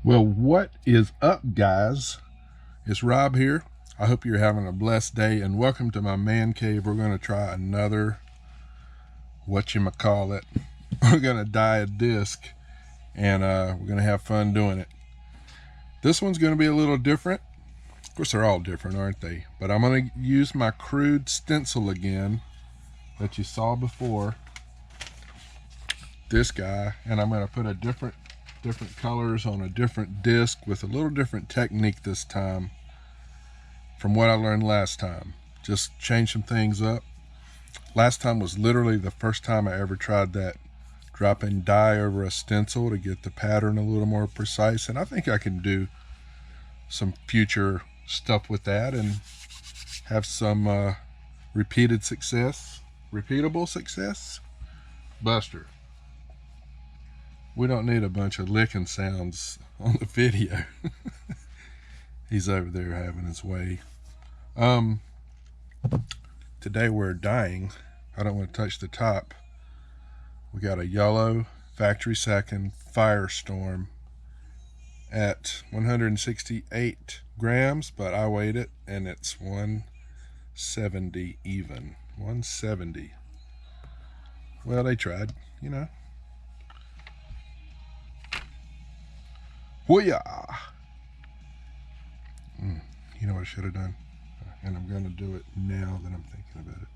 Well, what is up, guys? It's Rob here. I hope you're having a blessed day, and welcome to my man cave. We're going to try another, whatchamacallit. We're going to dye a disc, and we're going to have fun doing it. This one's going to be a little different. Of course, they're all different, aren't they? But I'm going to use my crude stencil again that you saw before. This guy, and I'm going to put a different colors on a different disc with a little different technique this time from what I learned last time. Just change some things up. Last time was literally the first time I ever tried that, dropping dye over a stencil to get the pattern a little more precise, and I think I can do some future stuff with that and have some repeatable success. Buster, we don't need a bunch of licking sounds on the video. He's over there having his way. Today we're dyeing. I don't want to touch the top. We got a yellow factory second Firestorm at 168 grams, but I weighed it and it's 170 even. 170. Well, they tried, you know. Hoo-yah! You know what I should have done? And I'm going to do it now that I'm thinking about it.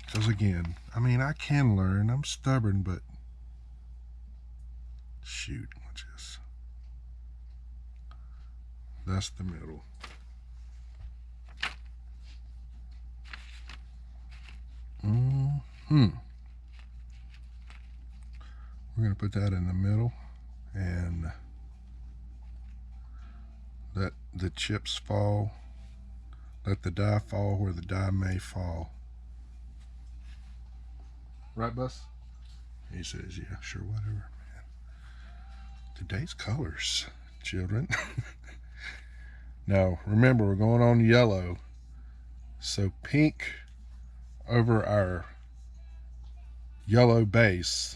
Because again, I mean, I can learn. I'm stubborn, but shoot, watch this. That's the middle. We're going to put that in the middle and let the chips fall. Let the dye fall where the dye may fall. Right, Bus? He says, yeah, sure, whatever, man. Today's colors, children. Now, remember, we're going on yellow. So pink over our yellow base.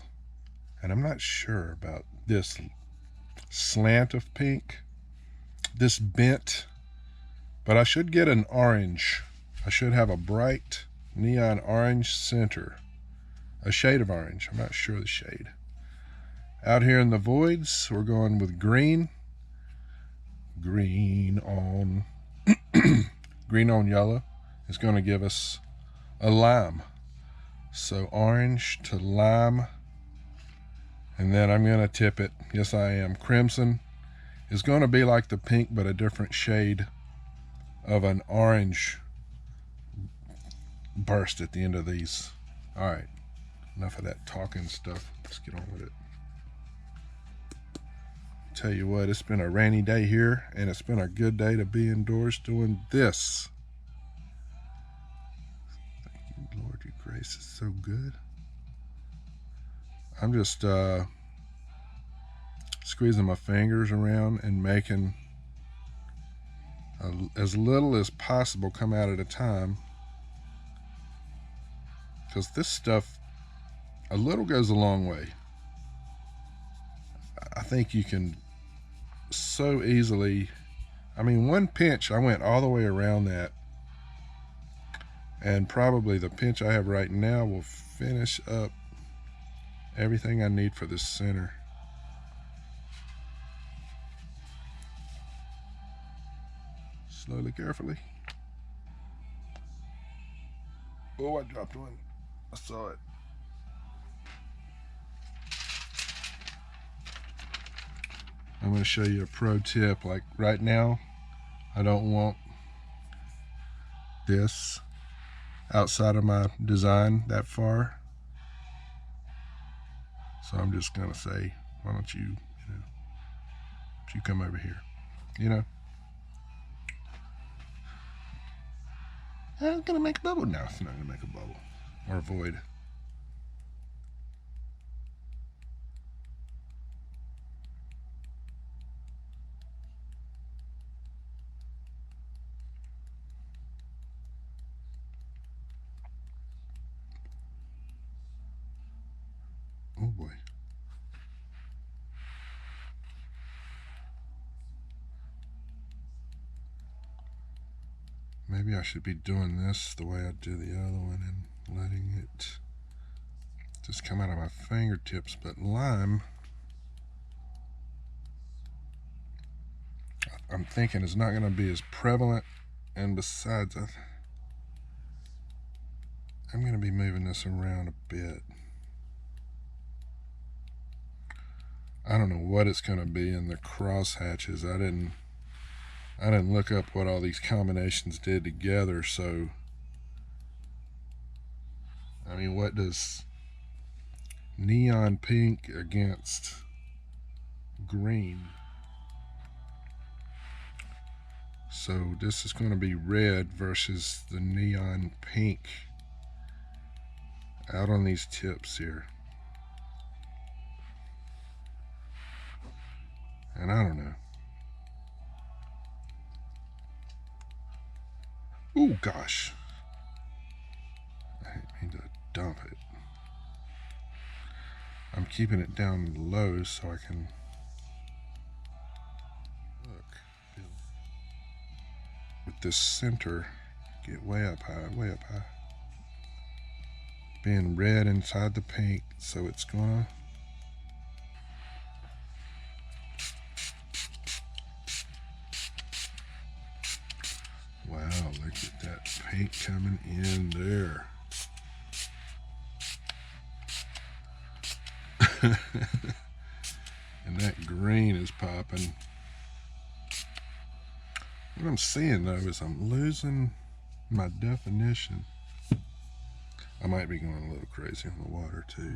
And I'm not sure about this slant of pink, this bent, but I should get an orange. I should have a bright neon orange center, a shade of orange. I'm not sure the shade. Out here in the voids, we're going with green. Green on green on yellow is going to give us a lime. So orange to lime. And then I'm going to tip it. Yes, I am. Crimson is going to be like the pink, but a different shade of an orange burst at the end of these. All right. Enough of that talking stuff. Let's get on with it. Tell you what, it's been a rainy day here, and it's been a good day to be indoors doing this. Thank you, Lord. Your grace is so good. I'm just squeezing my fingers around and making as little as possible come out at a time, because this stuff, a little goes a long way. I think you can so easily, I mean, one pinch, I went all the way around that, and probably the pinch I have right now will finish up everything I need for this center. Slowly, carefully. Oh, I dropped one. I saw it. I'm going to show you a pro tip. Like right now, I don't want this outside of my design that far. So I'm just going to say, why don't you come over here, I'm going to make a bubble. No, it's not going to make a bubble or a void. Oh boy. Maybe I should be doing this the way I do the other one and letting it just come out of my fingertips. But lime, I'm thinking, is not going to be as prevalent. And besides, I'm going to be moving this around a bit. I don't know what it's going to be in the cross hatches. I didn't look up what all these combinations did together, so I mean, what does neon pink against green? So this is going to be red versus the neon pink out on these tips here. And I don't know. Oh gosh. I need to dump it. I'm keeping it down low so I can look. With this center, get way up high, way up high. Being red inside the pink, so it's gonna. Wow, look at that paint coming in there. And that green is popping. What I'm seeing though is I'm losing my definition. I might be going a little crazy on the water too.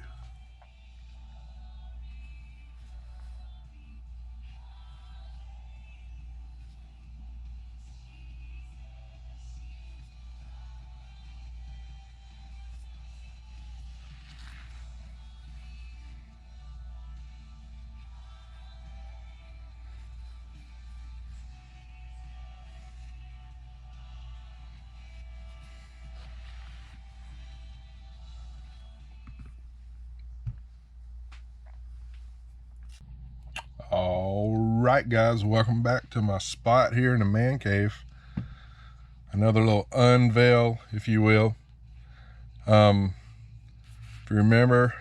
Alright guys, welcome back to my spot here in the man cave. Another little unveil, if you will. If you remember,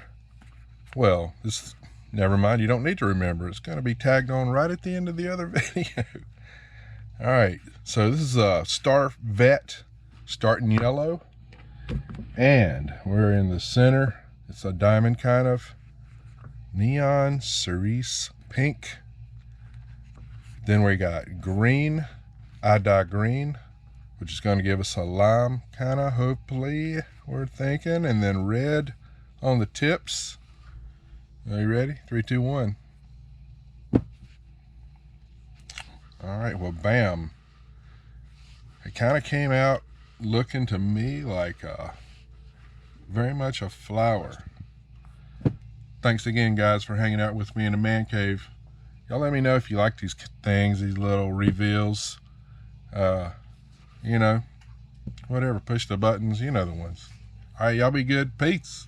well, this, never mind, you don't need to remember. It's going to be tagged on right at the end of the other video. Alright, so this is a Corvette starting yellow. And we're in the center. It's a diamond kind of neon cerise pink. Then we got green, I dye green, which is going to give us a lime kind of, hopefully, we're thinking. And then red on the tips. Are you ready? 3, 2, 1. All right, well, bam. It kind of came out looking to me like very much a flower. Thanks again, guys, for hanging out with me in the man cave. Y'all let me know if you like these things, these little reveals. You know, whatever, push the buttons, you know the ones. All right, y'all be good. Peace.